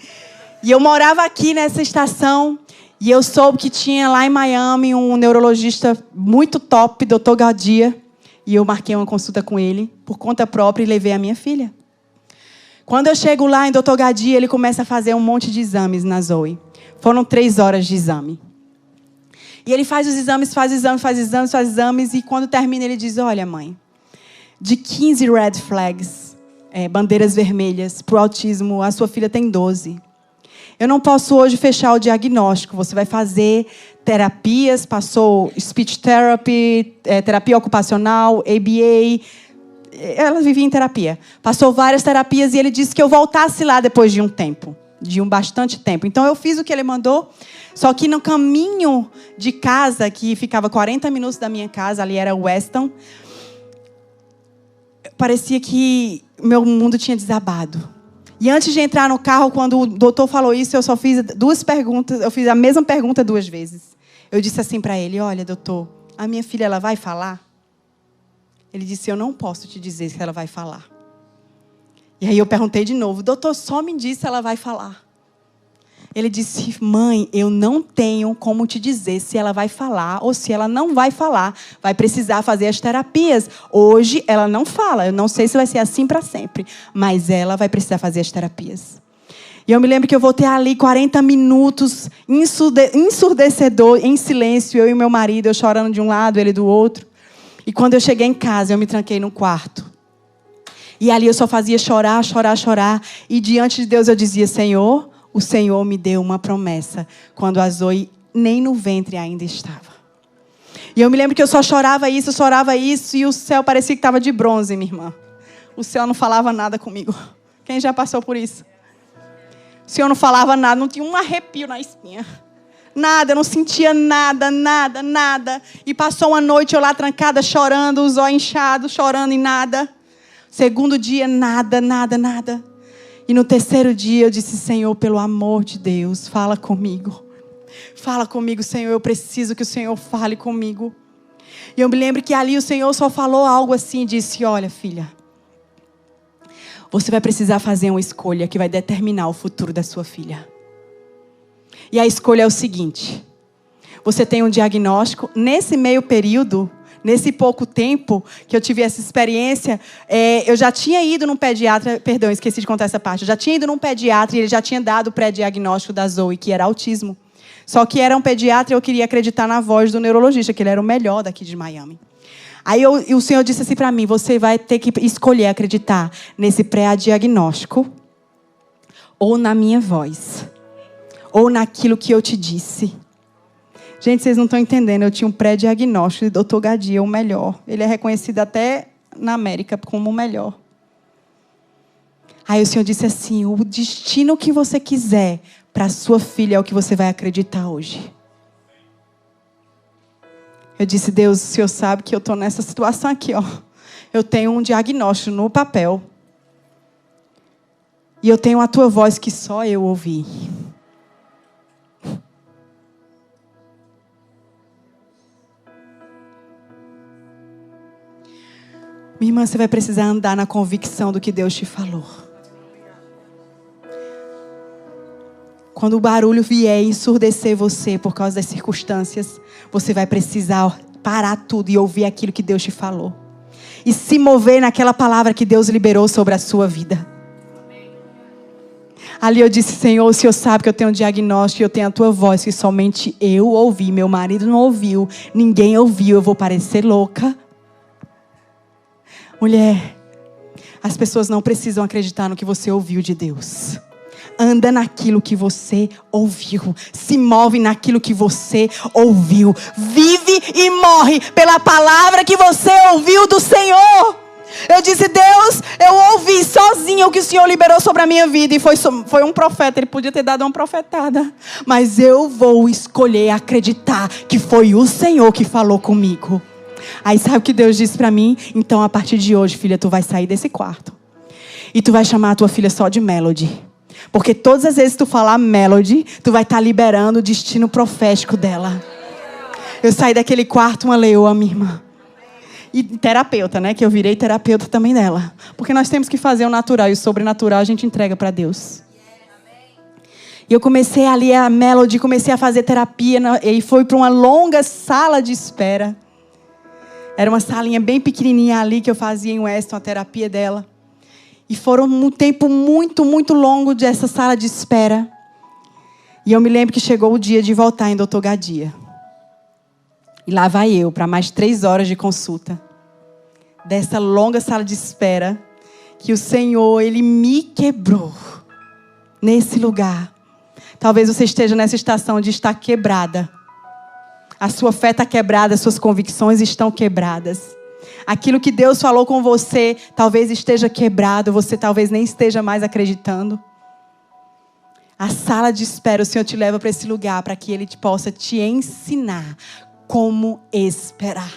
E eu morava aqui nessa estação e eu soube que tinha lá em Miami um neurologista muito top, Dr. Gadia. E eu marquei uma consulta com ele por conta própria e levei a minha filha. Quando eu chego lá em Dr. Gadia, ele começa a fazer um monte de exames na Zoe. Foram 3 horas de exame. E ele faz os exames, faz exames. E quando termina, ele diz, olha, mãe, de 15 red flags, bandeiras vermelhas para o autismo, a sua filha tem 12. Eu não posso hoje fechar o diagnóstico. Você vai fazer terapias, passou speech therapy, terapia ocupacional, ABA. Ela vivia em terapia. Passou várias terapias e ele disse que eu voltasse lá depois de um tempo. De bastante tempo. Então, eu fiz o que ele mandou. Só que no caminho de casa, que ficava 40 minutos da minha casa, ali era Weston, parecia que meu mundo tinha desabado. E antes de entrar no carro, quando o doutor falou isso, eu só fiz 2 perguntas. Eu fiz a mesma pergunta 2 vezes. Eu disse assim para ele, olha, doutor, a minha filha, ela vai falar? Ele disse, eu não posso te dizer se ela vai falar. E aí eu perguntei de novo, doutor, só me diz se ela vai falar. Ele disse, mãe, eu não tenho como te dizer se ela vai falar ou se ela não vai falar. Vai precisar fazer as terapias. Hoje ela não fala. Eu não sei se vai ser assim para sempre. Mas ela vai precisar fazer as terapias. E eu me lembro que eu voltei ali 40 minutos, ensurdecedor, em silêncio. Eu e meu marido, eu chorando de um lado, ele do outro. E quando eu cheguei em casa, eu me tranquei no quarto. E ali eu só fazia chorar, chorar, chorar. E diante de Deus eu dizia, Senhor, o Senhor me deu uma promessa. Quando a Zoe nem no ventre ainda estava. E eu me lembro que eu só chorava isso. E o céu parecia que estava de bronze, minha irmã. O céu não falava nada comigo. Quem já passou por isso? O Senhor não falava nada, não tinha um arrepio na espinha. Nada, eu não sentia nada. E passou uma noite eu lá trancada, chorando, os olhos inchados, chorando e nada. Segundo dia, nada. E no 3º dia eu disse, Senhor, pelo amor de Deus, fala comigo. Fala comigo, Senhor, eu preciso que o Senhor fale comigo. E eu me lembro que ali o Senhor só falou algo assim, disse, olha, filha, você vai precisar fazer uma escolha que vai determinar o futuro da sua filha. E a escolha é o seguinte, você tem um diagnóstico, nesse meio período, nesse pouco tempo que eu tive essa experiência, eu já tinha ido num pediatra, perdão, esqueci de contar essa parte, eu já tinha ido num pediatra e ele já tinha dado o pré-diagnóstico da Zoe, que era autismo. Só que era um pediatra e eu queria acreditar na voz do neurologista, que ele era o melhor daqui de Miami. Aí o Senhor disse assim para mim, você vai ter que escolher acreditar nesse pré-diagnóstico ou na minha voz, ou naquilo que eu te disse. Gente, vocês não estão entendendo. Eu tinha um pré-diagnóstico de Dr. Gadia, o melhor. Ele é reconhecido até na América como o melhor. Aí o Senhor disse assim, o destino que você quiser para a sua filha é o que você vai acreditar hoje. Eu disse, Deus, o Senhor sabe que eu estou nessa situação aqui, ó. Eu tenho um diagnóstico no papel. E eu tenho a tua voz que só eu ouvi. Minha irmã, você vai precisar andar na convicção do que Deus te falou. Quando o barulho vier ensurdecer você por causa das circunstâncias, você vai precisar parar tudo e ouvir aquilo que Deus te falou. E se mover naquela palavra que Deus liberou sobre a sua vida. Ali eu disse, Senhor, o Senhor sabe que eu tenho um diagnóstico, eu tenho a tua voz que somente eu ouvi. Meu marido não ouviu, ninguém ouviu, eu vou parecer louca. Mulher, as pessoas não precisam acreditar no que você ouviu de Deus. Anda naquilo que você ouviu. Se move naquilo que você ouviu. Vive e morre pela palavra que você ouviu do Senhor. Eu disse, Deus, eu ouvi sozinha o que o Senhor liberou sobre a minha vida. E foi um profeta, ele podia ter dado uma profetada. Mas eu vou escolher acreditar que foi o Senhor que falou comigo. Aí sabe o que Deus disse para mim? Então a partir de hoje, filha, tu vai sair desse quarto. E tu vai chamar a tua filha só de Melody. Porque todas as vezes que tu falar Melody, tu vai estar liberando o destino profético dela. Eu saí daquele quarto uma leoa, minha irmã. E terapeuta, né? Que eu virei terapeuta também dela. Porque nós temos que fazer o natural e o sobrenatural a gente entrega para Deus. E eu comecei ali a Melody, comecei a fazer terapia e foi para uma longa sala de espera. Era uma salinha bem pequenininha ali que eu fazia em Weston, a terapia dela. E foram um tempo muito, muito longo dessa sala de espera. E eu me lembro que chegou o dia de voltar em Dr. Gadia. E lá vai eu, para mais 3 horas de consulta. Dessa longa sala de espera, que o Senhor, Ele me quebrou nesse lugar. Talvez você esteja nessa estação de estar quebrada. A sua fé está quebrada, as suas convicções estão quebradas. Aquilo que Deus falou com você, talvez esteja quebrado, você talvez nem esteja mais acreditando. A sala de espera, o Senhor te leva para esse lugar, para que Ele possa te ensinar como esperar.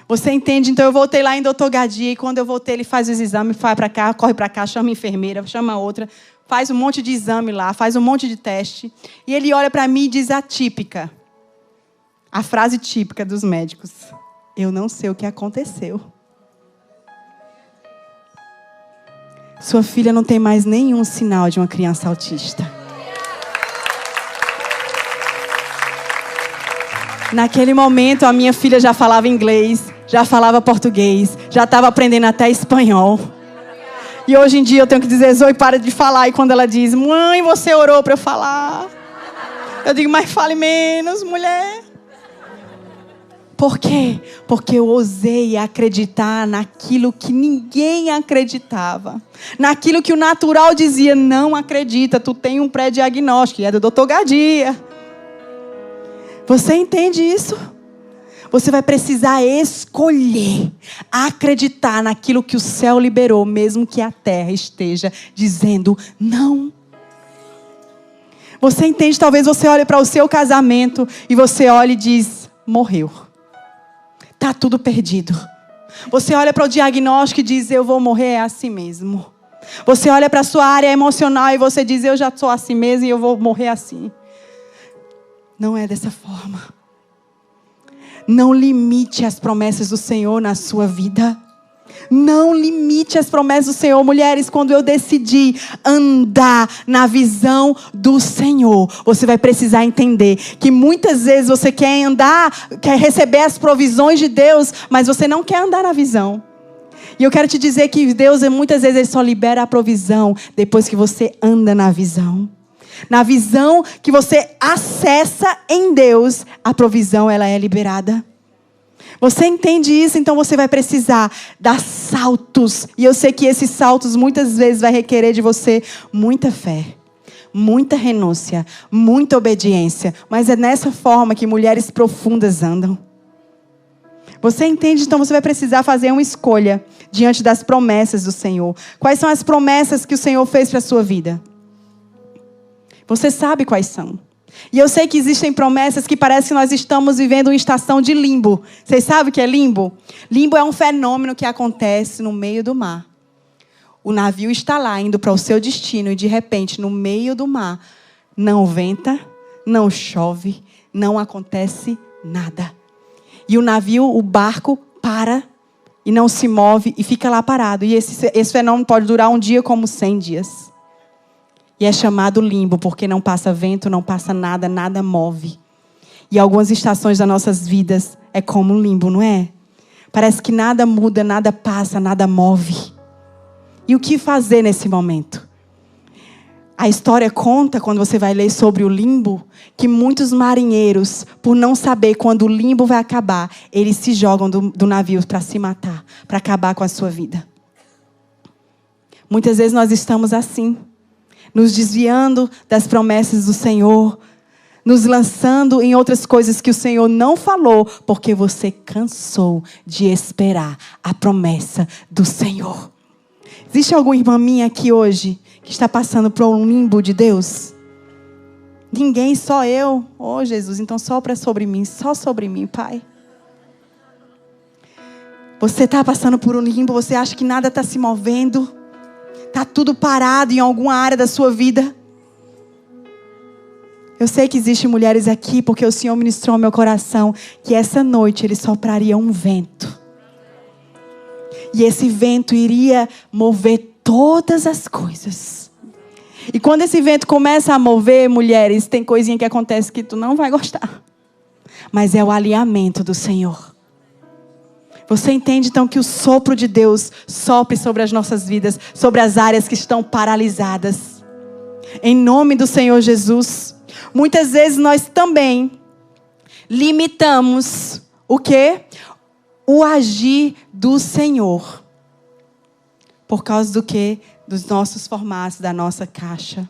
Você entende? Então eu voltei lá em Dr. Gadia, e quando eu voltei, ele faz os exames, vai para cá, corre para cá, chama a enfermeira, chama a outra, faz um monte de exame lá, faz um monte de teste. E ele olha para mim e diz a típica, a frase típica dos médicos: eu não sei o que aconteceu. Sua filha não tem mais nenhum sinal de uma criança autista. Naquele momento, a minha filha já falava inglês, já falava português, já estava aprendendo até espanhol. E hoje em dia eu tenho que dizer: Zoe, para de falar. E quando ela diz: mãe, você orou para eu falar? Eu digo: mas fale menos, mulher. Por quê? Porque eu ousei acreditar naquilo que ninguém acreditava. Naquilo que o natural dizia: não acredita, tu tem um pré-diagnóstico. E é do Dr. Gadia. Você entende isso? Você vai precisar escolher acreditar naquilo que o céu liberou, mesmo que a terra esteja dizendo não. Você entende? Talvez você olhe para o seu casamento e você olhe e diz: morreu. Está tudo perdido. Você olha para o diagnóstico e diz: eu vou morrer, é assim mesmo. Você olha para a sua área emocional e você diz: eu já sou assim mesmo e eu vou morrer assim. Não é dessa forma. Não limite as promessas do Senhor na sua vida. Não limite as promessas do Senhor. Mulheres, quando eu decidi andar na visão do Senhor, você vai precisar entender que muitas vezes você quer andar, quer receber as provisões de Deus, mas você não quer andar na visão. E eu quero te dizer que Deus, muitas vezes, Ele só libera a provisão depois que você anda na visão. Na visão que você acessa em Deus, a provisão ela é liberada. Você entende isso? Então você vai precisar dar saltos. E eu sei que esses saltos muitas vezes vai requerer de você muita fé, muita renúncia, muita obediência. Mas é nessa forma que mulheres profundas andam. Você entende? Então você vai precisar fazer uma escolha diante das promessas do Senhor. Quais são as promessas que o Senhor fez para a sua vida? Você sabe quais são. E eu sei que existem promessas que parece que nós estamos vivendo uma estação de limbo. Vocês sabem o que é limbo? Limbo é um fenômeno que acontece no meio do mar. O navio está lá, indo para o seu destino, e de repente, no meio do mar, não venta, não chove, não acontece nada. E o navio, o barco, para e não se move e fica lá parado. E esse fenômeno pode durar um dia como 100 dias. E é chamado limbo, porque não passa vento, não passa nada, nada move. E algumas estações das nossas vidas é como um limbo, não é? Parece que nada muda, nada passa, nada move. E o que fazer nesse momento? A história conta, quando você vai ler sobre o limbo, que muitos marinheiros, por não saber quando o limbo vai acabar, eles se jogam do navio para se matar, para acabar com a sua vida. Muitas vezes nós estamos assim, nos desviando das promessas do Senhor, nos lançando em outras coisas que o Senhor não falou, porque você cansou de esperar a promessa do Senhor. Existe alguma irmã minha aqui hoje que está passando por um limbo de Deus? Ninguém, só eu. Oh, Jesus, então sopra sobre mim, só sobre mim, Pai. Você está passando por um limbo, você acha que nada está se movendo? Está tudo parado em alguma área da sua vida. Eu sei que existem mulheres aqui, porque o Senhor ministrou ao meu coração que essa noite Ele sopraria um vento. E esse vento iria mover todas as coisas. E quando esse vento começa a mover, mulheres, tem coisinha que acontece que tu não vai gostar. Mas é o alinhamento do Senhor. Você entende então que o sopro de Deus sopre sobre as nossas vidas, sobre as áreas que estão paralisadas. Em nome do Senhor Jesus. Muitas vezes nós também limitamos o quê? O agir do Senhor. Por causa do quê? Dos nossos formatos, da nossa caixa.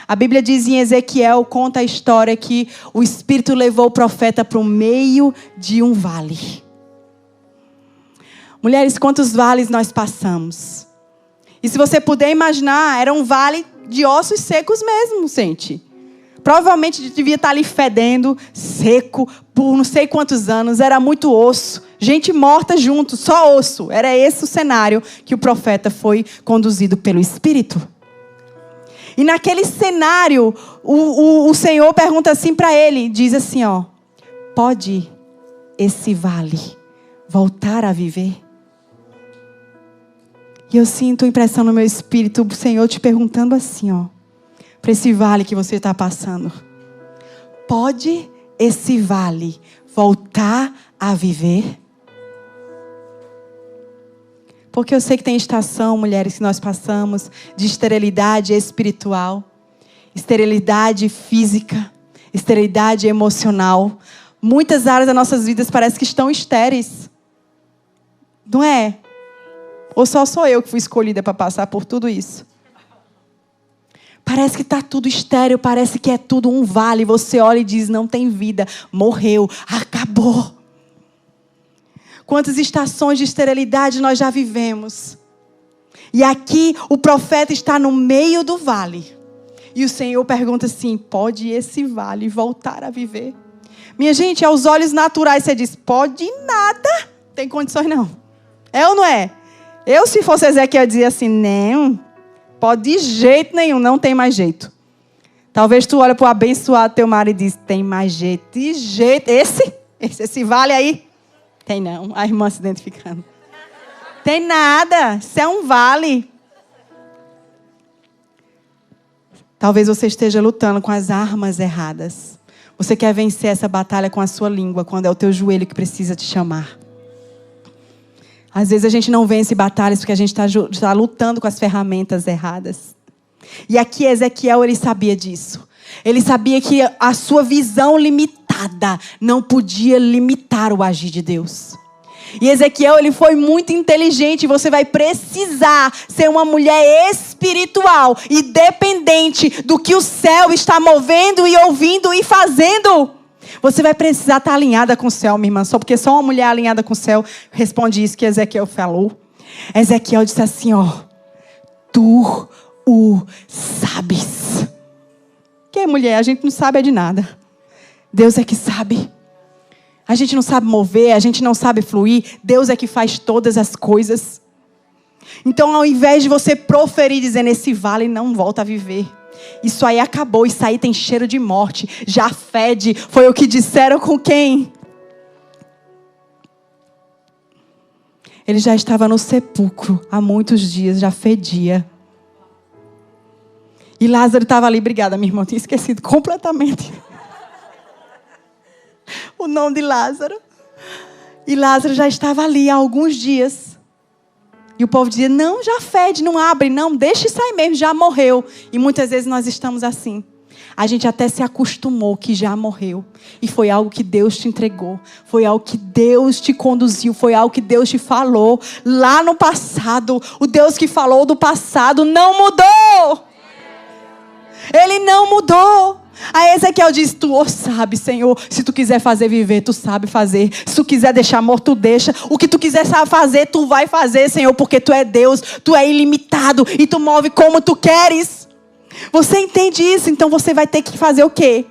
A Bíblia diz em Ezequiel, conta a história que o Espírito levou o profeta para o meio de um vale. Mulheres, quantos vales nós passamos? E se você puder imaginar, era um vale de ossos secos mesmo, gente. Provavelmente devia estar ali fedendo, seco, por não sei quantos anos. Era muito osso. Gente morta junto, só osso. Era esse o cenário que o profeta foi conduzido pelo Espírito. E naquele cenário, o Senhor pergunta assim para ele, diz assim, ó, pode esse vale voltar a viver? E eu sinto a impressão no meu espírito, o Senhor te perguntando assim, ó, para esse vale que você está passando. Pode esse vale voltar a viver? Porque eu sei que tem estação, mulheres, que nós passamos de esterilidade espiritual, esterilidade física, esterilidade emocional. Muitas áreas das nossas vidas parecem que estão estéreis. Não é? Ou só sou eu que fui escolhida para passar por tudo isso? Parece que está tudo estéril, parece que é tudo um vale. Você olha e diz, não tem vida, morreu, acabou. Quantas estações de esterilidade nós já vivemos. E aqui o profeta está no meio do vale. E o Senhor pergunta assim, pode esse vale voltar a viver? Minha gente, aos olhos naturais você diz, pode nada. Tem condições não. É ou não é? Eu, se fosse Ezequiel, dizia assim, não, pode de jeito nenhum, não tem mais jeito. Talvez tu olha para o abençoado teu marido e diz, tem mais jeito, de jeito. Esse vale aí? Tem não, a irmã se identificando. Tem nada, isso é um vale. Talvez você esteja lutando com as armas erradas. Você quer vencer essa batalha com a sua língua, quando é o teu joelho que precisa te chamar. Às vezes a gente não vence batalhas porque a gente está lutando com as ferramentas erradas. E aqui Ezequiel, ele sabia disso. Ele sabia que a sua visão limitada não podia limitar o agir de Deus. E Ezequiel, ele foi muito inteligente. Você vai precisar ser uma mulher espiritual e dependente do que o céu está movendo e ouvindo e fazendo. Você vai precisar estar alinhada com o céu, minha irmã. Só porque só uma mulher alinhada com o céu responde isso que Ezequiel falou. Ezequiel disse assim, ó. Tu o sabes. Que mulher? A gente não sabe de nada. Deus é que sabe. A gente não sabe mover, a gente não sabe fluir. Deus é que faz todas as coisas. Então, ao invés de você proferir dizendo, esse vale não volta a viver. Isso aí acabou, isso aí tem cheiro de morte. Já fede, foi o que disseram com quem? Ele já estava no sepulcro há muitos dias, já fedia. E Lázaro estava ali, obrigada minha irmã, tinha esquecido completamente o nome de Lázaro. E Lázaro já estava ali há alguns dias. E o povo dizia, não, já fede, não abre, não, deixa isso aí mesmo, já morreu. E muitas vezes nós estamos assim. A gente até se acostumou que já morreu. E foi algo que Deus te entregou. Foi algo que Deus te conduziu. Foi algo que Deus te falou lá no passado. O Deus que falou do passado não mudou. Ele não mudou. Aí Ezequiel diz, tu sabe, Senhor, se tu quiser fazer viver, tu sabe fazer. Se tu quiser deixar morto, tu deixa. O que tu quiser fazer, tu vai fazer, Senhor, porque tu é Deus, tu é ilimitado e tu move como tu queres. Você entende isso? Então você vai ter que fazer o quê?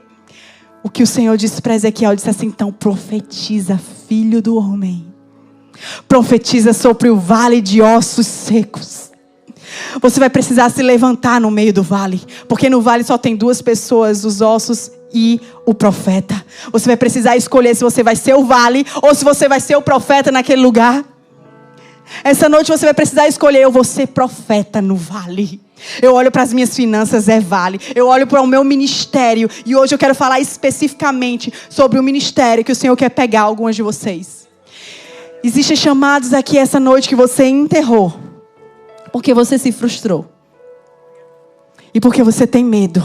O que o Senhor disse para Ezequiel, disse assim, então profetiza, filho do homem. Profetiza sobre o vale de ossos secos. Você vai precisar se levantar no meio do vale. Porque no vale só tem duas pessoas, os ossos e o profeta. Você vai precisar escolher se você vai ser o vale ou se você vai ser o profeta naquele lugar. Essa noite você vai precisar escolher: eu vou ser profeta no vale. Eu olho para as minhas finanças, é vale. Eu olho para o meu ministério. E hoje eu quero falar especificamente sobre o ministério que o Senhor quer pegar algumas de vocês. Existem chamados aqui essa noite que você enterrou porque você se frustrou. E porque você tem medo.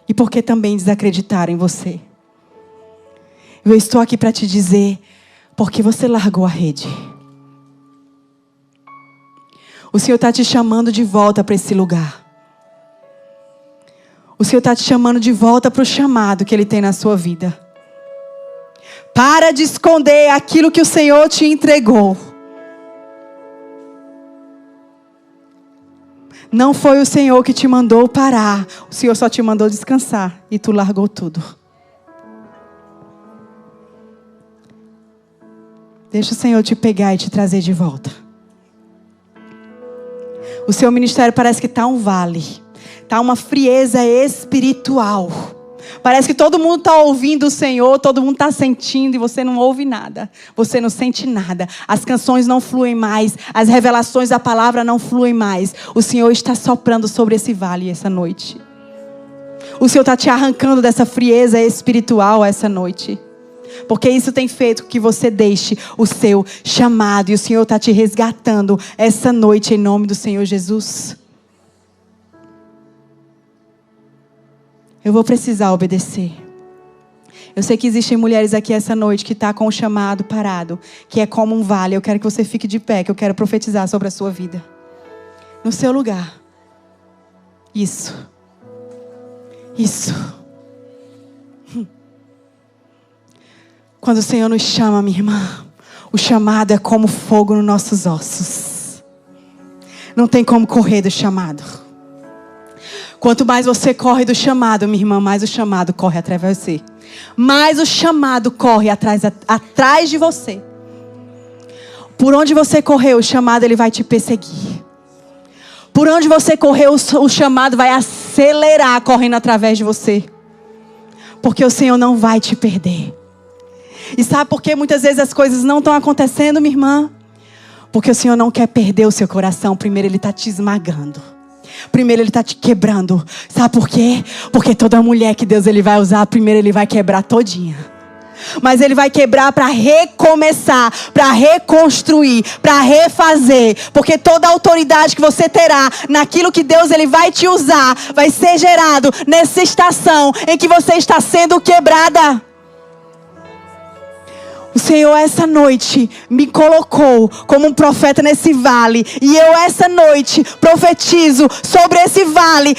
E porque também desacreditaram em você. Eu estou aqui para te dizer: porque você largou a rede. O Senhor está te chamando de volta para esse lugar. O Senhor está te chamando de volta para o chamado que Ele tem na sua vida. Para de esconder aquilo que o Senhor te entregou. Não foi o Senhor que te mandou parar. O Senhor só te mandou descansar. E tu largou tudo. Deixa o Senhor te pegar e te trazer de volta. O seu ministério parece que está um vale. Está uma frieza espiritual. Parece que todo mundo está ouvindo o Senhor, todo mundo está sentindo e você não ouve nada. Você não sente nada. As canções não fluem mais. As revelações da palavra não fluem mais. O Senhor está soprando sobre esse vale essa noite. O Senhor está te arrancando dessa frieza espiritual essa noite. Porque isso tem feito com que você deixe o seu chamado. E o Senhor está te resgatando essa noite em nome do Senhor Jesus. Eu vou precisar obedecer. Eu sei que existem mulheres aqui essa noite que estão com o chamado parado. Que é como um vale. Eu quero que você fique de pé, que eu quero profetizar sobre a sua vida. No seu lugar. Isso. Quando o Senhor nos chama, minha irmã, o chamado é como fogo nos nossos ossos. Não tem como correr do chamado. Quanto mais você corre do chamado, minha irmã, mais o chamado corre atrás de você. Mais o chamado corre atrás de você. Por onde você correr, o chamado ele vai te perseguir. Por onde você correr, o chamado vai acelerar correndo através de você. Porque o Senhor não vai te perder. E sabe por que muitas vezes as coisas não estão acontecendo, minha irmã? Porque o Senhor não quer perder o seu coração. Primeiro Ele está te esmagando. Primeiro Ele está te quebrando. Sabe por quê? Porque toda mulher que Deus Ele vai usar, primeiro Ele vai quebrar todinha. Mas Ele vai quebrar para recomeçar, para reconstruir, para refazer. Porque toda a autoridade que você terá naquilo que Deus Ele vai te usar, vai ser gerado nessa estação em que você está sendo quebrada. O Senhor essa noite me colocou como um profeta nesse vale. E eu essa noite profetizo sobre esse vale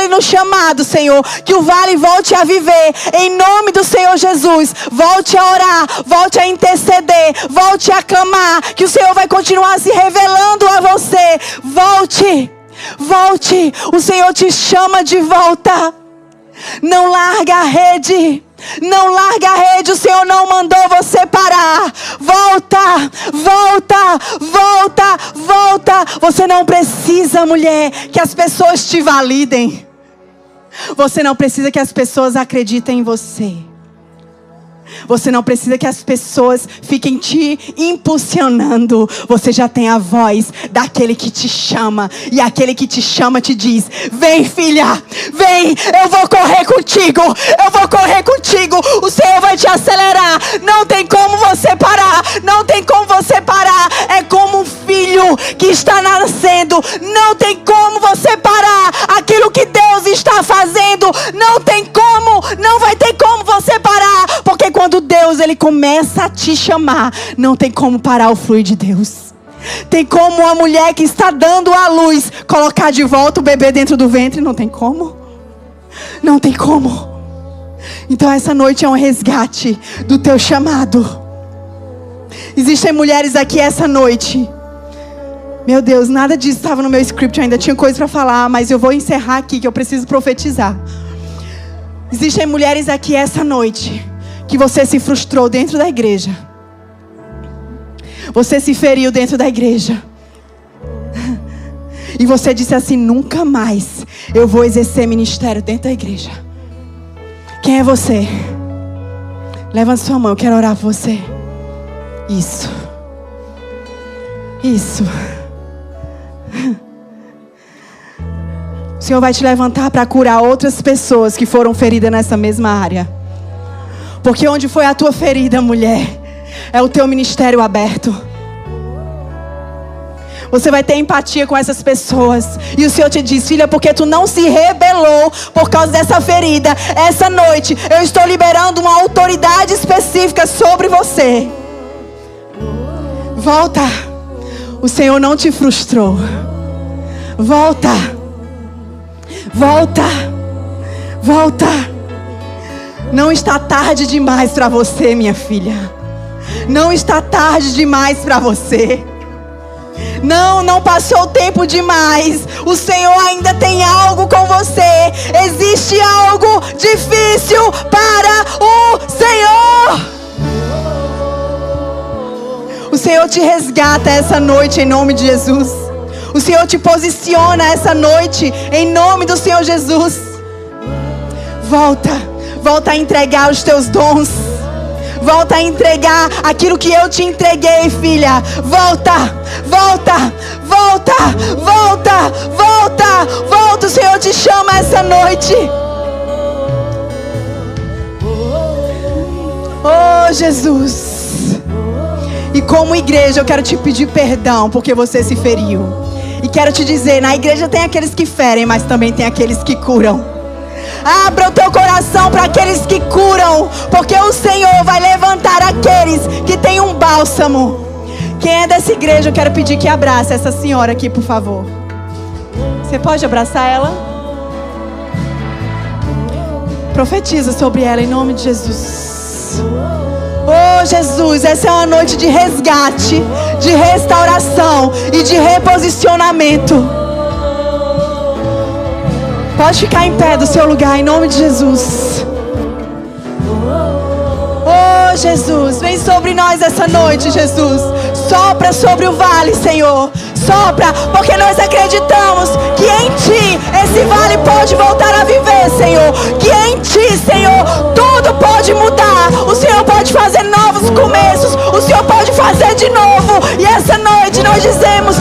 no chamado, Senhor. Que o vale volte a viver em nome do Senhor Jesus. Volte a orar, volte a interceder, volte a clamar. Que o Senhor vai continuar se revelando a você. Volte, o Senhor te chama de volta. Não larga a rede. Não larga a rede, o Senhor não mandou você parar. Volta. Você não precisa, mulher, que as pessoas te validem. Você não precisa que as pessoas acreditem em você. Você não precisa que as pessoas fiquem te impulsionando. Você já tem a voz daquele que te chama. E aquele que te chama te diz: vem, filha, vem, eu vou correr contigo. O Senhor vai te acelerar. Não tem como você parar. É como um filho que está nascendo. Não tem como você parar aquilo que Deus está fazendo. Não vai ter como você parar. Porque quando Deus ele começa a te chamar, não tem como parar o fluir de Deus. Tem como uma mulher que está dando à luz colocar de volta o bebê dentro do ventre? Não tem como. Então essa noite é um resgate do teu chamado. Existem mulheres aqui essa noite. Meu Deus, nada disso estava no meu script, eu ainda tinha coisa para falar, mas eu vou encerrar aqui que eu preciso profetizar. Existem mulheres aqui essa noite que você se frustrou dentro da igreja. Você se feriu dentro da igreja. E você disse assim: nunca mais eu vou exercer ministério dentro da igreja. Quem é você? Levante sua mão, eu quero orar por você. Isso. Isso. O Senhor vai te levantar para curar outras pessoas que foram feridas nessa mesma área. Porque onde foi a tua ferida, mulher, é o teu ministério aberto. Você vai ter empatia com essas pessoas. E o Senhor te diz: filha, porque tu não se rebelou por causa dessa ferida, essa noite eu estou liberando uma autoridade específica sobre você. Volta. O Senhor não te frustrou. Volta. Volta. Volta. Não está tarde demais para você, minha filha. Não está tarde demais para você. Não passou o tempo demais. O Senhor ainda tem algo com você. Existe algo difícil para o Senhor. O Senhor te resgata essa noite em nome de Jesus. O Senhor te posiciona essa noite em nome do Senhor Jesus. Volta a entregar os teus dons. Volta a entregar aquilo que eu te entreguei, filha. Volta. O Senhor te chama essa noite. Oh, Jesus. E como igreja eu quero te pedir perdão porque você se feriu. E quero te dizer, na igreja tem aqueles que ferem, mas também tem aqueles que curam. Abra o teu coração para aqueles que curam, porque o Senhor vai levantar aqueles que têm um bálsamo. Quem é dessa igreja, eu quero pedir que abrace essa senhora aqui, por favor. Você pode abraçar ela? Profetiza sobre ela em nome de Jesus. Oh, Jesus, essa é uma noite de resgate, de restauração e de reposicionamento. Pode ficar em pé do seu lugar, em nome de Jesus. Oh, Jesus, vem sobre nós essa noite, Jesus. Sopra sobre o vale, Senhor. Sopra, porque nós acreditamos que em Ti esse vale pode voltar a viver, Senhor. Que em Ti, Senhor, tudo pode mudar. O Senhor pode fazer novos começos. O Senhor pode fazer de novo. E essa noite nós dizemos